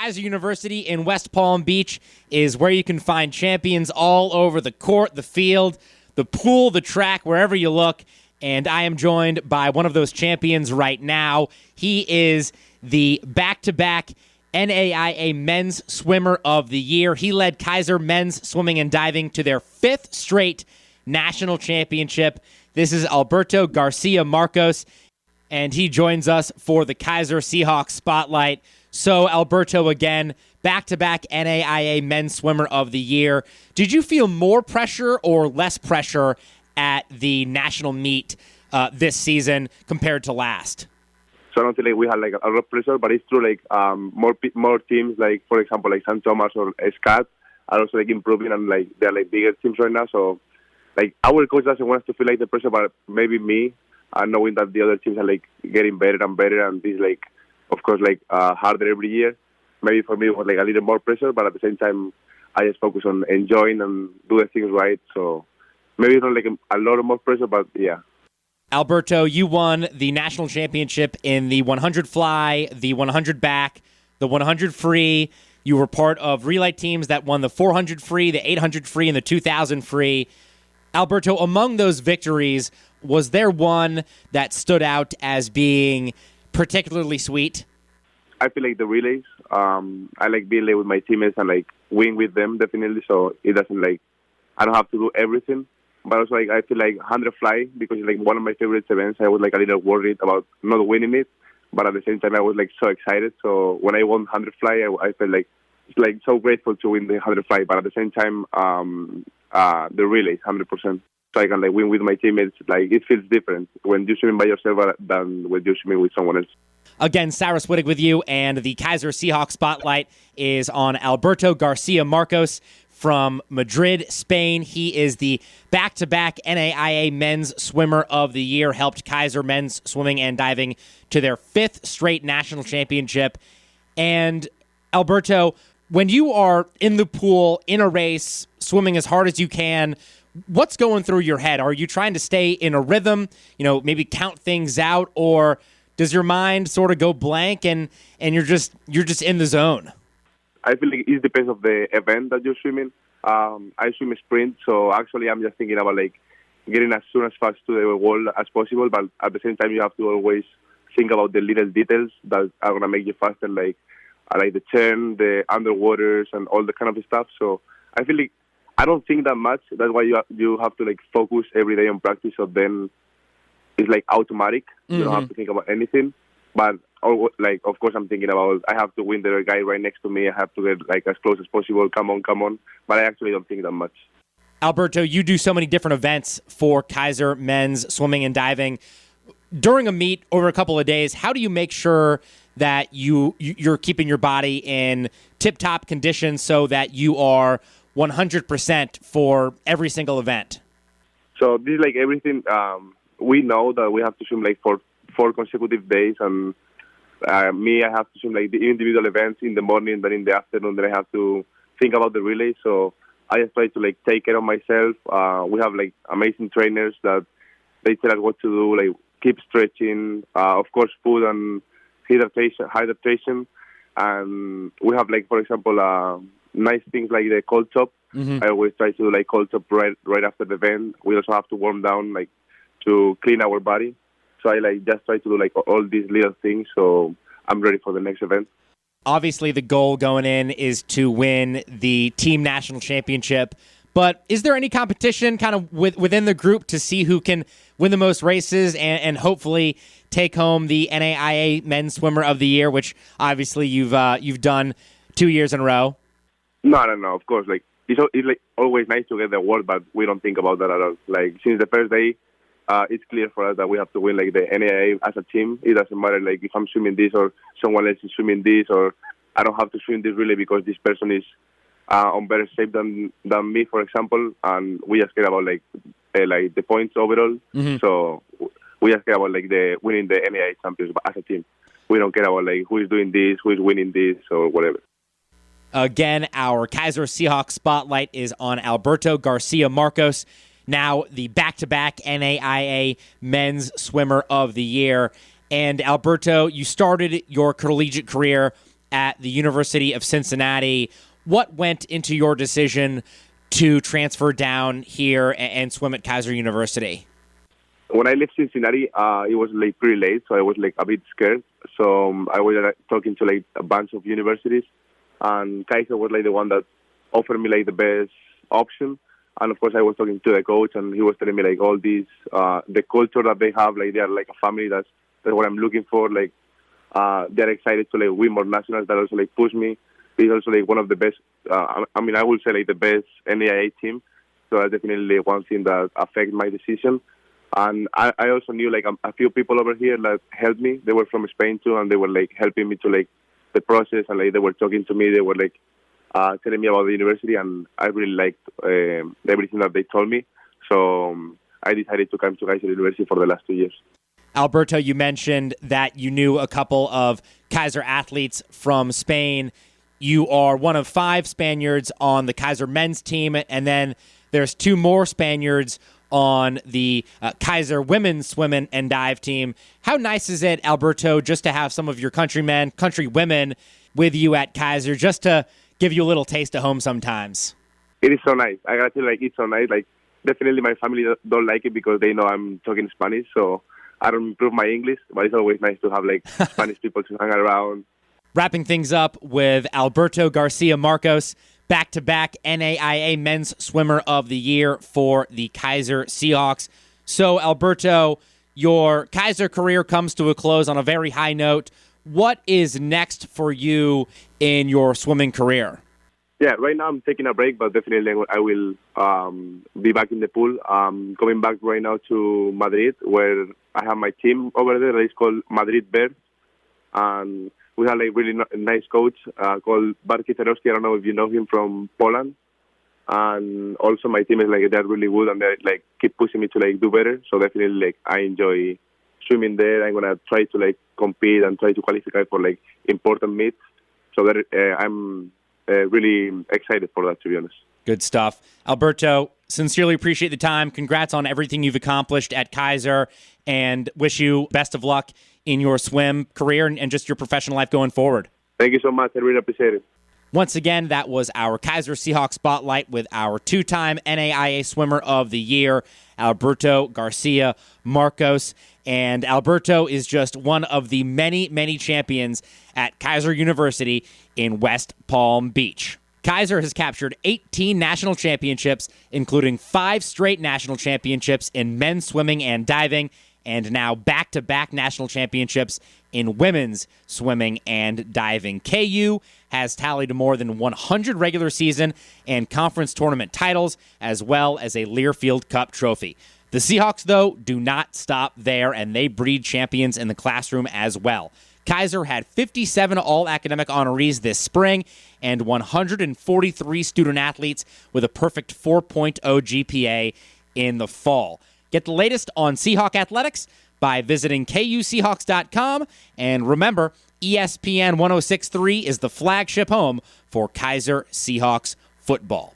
Keiser University in West Palm Beach is where you can find champions all over the court, the field, the pool, the track, wherever you look. And I am joined by one of those champions right now. He is the back-to-back NAIA Men's Swimmer of the Year. He led Keiser men's swimming and diving to their 5th straight national championship. This is Alberto Garcia Marcos, and he joins us for the Keiser Seahawks Spotlight. So, Alberto, again, back-to-back NAIA Men's Swimmer of the Year. Did you feel more pressure or less pressure at the national meet this season compared to last? So I don't think we had a lot of pressure, but it's true. More teams, for example, St. Thomas or SCAT, are also improving, and they're bigger teams right now. So our coach doesn't want us to feel the pressure, but maybe me, knowing that the other teams are getting better and better, and this of course harder every year. Maybe for me it was a little more pressure, but at the same time I just focus on enjoying and doing things right. So maybe it's not a lot of more pressure, but yeah. Alberto, you won the national championship in the 100 fly, the 100 back, the 100 free. You were part of relay teams that won the 400 free, the 800 free, and the 2,000 free. Alberto, among those victories, was there one that stood out as being particularly sweet? I feel the relays. I being with my teammates and win with them, definitely. So it doesn't I don't have to do everything. But also I feel 100 fly, because it's one of my favorite events. I was a little worried about not winning it, but at the same time I was so excited. So when I won 100 fly, I felt so grateful to win the 100 fly. But at the same time, the relays 100%. So I can win with my teammates. It feels different when you're swimming by yourself than when you're swimming with someone else. Again, Cyrus Wittig with you, and the Keiser Seahawks Spotlight is on Alberto Garcia Marcos from Madrid, Spain. He is the back-to-back NAIA Men's Swimmer of the Year, helped Keiser men's swimming and diving to their 5th straight national championship. And Alberto, when you are in the pool, in a race, swimming as hard as you can, what's going through your head? Are you trying to stay in a rhythm, maybe count things out, or does your mind sort of go blank and you're just in the zone? I feel it depends of the event that you're swimming. I swim a sprint, so actually I'm just thinking about getting as soon as fast to the wall as possible. But at the same time, you have to always think about the little details that are gonna make you faster, like the turn, the underwaters, and all the kind of stuff. So I feel I don't think that much. That's why you have to focus every day on practice. So then it's automatic. Mm-hmm. You don't have to think about anything. But of course, I'm thinking about I have to win the guy right next to me. I have to get as close as possible. Come on. But I actually don't think that much. Alberto, you do so many different events for Keiser men's swimming and diving. During a meet over a couple of days, how do you make sure that you're keeping your body in tip-top condition so that you are 100% for every single event? So this is everything. We know that we have to swim for 4 consecutive days, and me, I have to swim the individual events in the morning, then in the afternoon, then I have to think about the relay. So I just try to take care of myself. We have amazing trainers that they tell us what to do, keep stretching, of course, food and hydration, and we have for example, nice things like the cold top. Mm-hmm. I always try to do cold top right after the event. We also have to warm down to clean our body. So I just try to do all these little things, so I'm ready for the next event. Obviously, the goal going in is to win the team national championship. But is there any competition kind of within the group to see who can win the most races and hopefully take home the NAIA Men's Swimmer of the Year, which obviously you've done 2 years in a row? No. Of course, it's always nice to get the award, but we don't think about that at all. Since the first day, it's clear for us that we have to win the NAIA as a team. It doesn't matter if I'm swimming this or someone else is swimming this, or I don't have to swim this relay because this person is on better shape than me, for example. And we just care about the points overall. Mm-hmm. So we just care about the winning the NAIA championship as a team. We don't care about who is doing this, who is winning this, or whatever. Again, our Keiser Seahawks Spotlight is on Alberto Garcia Marcos, now the back-to-back NAIA Men's Swimmer of the Year. And Alberto, you started your collegiate career at the University of Cincinnati. What went into your decision to transfer down here and swim at Keiser University? When I left Cincinnati, it was like pretty late, so I was like a bit scared. So I was talking to like a bunch of universities, and Keiser was like the one that offered me like the best option. And of course, I was talking to the coach, and he was telling me like all these, the culture that they have, like they are like a family. That's what I'm looking for. Like they're excited to like win more nationals. That also like push me. It's also like one of the best. I would say like the best NAIA team. So that's definitely one thing that affected my decision. And I also knew like a few people over here that helped me. They were from Spain too, and they were like helping me to like the process, and like they were talking to me. They were like telling me about the university, and I really liked everything that they told me. So I decided to come to Keiser University for the last 2 years. Alberto, you mentioned that you knew a couple of Keiser athletes from Spain. You are one of 5 Spaniards on the Keiser men's team, and then there's 2 more Spaniards on the Keiser women's swim and dive team. How nice is it, Alberto, just to have some of your countrywomen with you at Keiser, just to give you a little taste of home sometimes? It is so nice. I gotta tell you, like, it's so nice. Like, definitely my family don't like it because they know I'm talking Spanish, so I don't improve my English, but it's always nice to have, like, Spanish people to hang around. Wrapping things up with Alberto Garcia Marcos, back-to-back NAIA Men's Swimmer of the Year for the Keiser Seahawks. So, Alberto, your Keiser career comes to a close on a very high note. What is next for you in your swimming career? Yeah, right now I'm taking a break, but definitely I will be back in the pool. Coming back right now to Madrid, where I have my team over there. It's called Madrid Bears. And we have a really nice coach called Keiser. I don't know if you know him from Poland. And also my team is like, they're really good, and they like keep pushing me to like do better. So definitely like I enjoy swimming there. I'm gonna try to like compete and try to qualify for like important meets. So that I'm really excited for that, to be honest. Good stuff. Alberto, sincerely appreciate the time. Congrats on everything you've accomplished at Keiser, and wish you best of luck in your swim career and just your professional life going forward. Thank you so much. I really appreciate it. Once again, that was our Keiser Seahawks Spotlight with our 2-time NAIA Swimmer of the Year, Alberto Garcia Marcos. And Alberto is just one of the many, many champions at Keiser University in West Palm Beach. Keiser has captured 18 national championships, including 5 straight national championships in men's swimming and diving, and now back-to-back national championships in women's swimming and diving. KU has tallied more than 100 regular season and conference tournament titles, as well as a Learfield Cup trophy. The Seahawks, though, do not stop there, and they breed champions in the classroom as well. Keiser had 57 all-academic honorees this spring and 143 student-athletes with a perfect 4.0 GPA in the fall. Get the latest on Seahawk athletics by visiting kuseahawks.com. And remember, ESPN 106.3 is the flagship home for Keiser Seahawks football.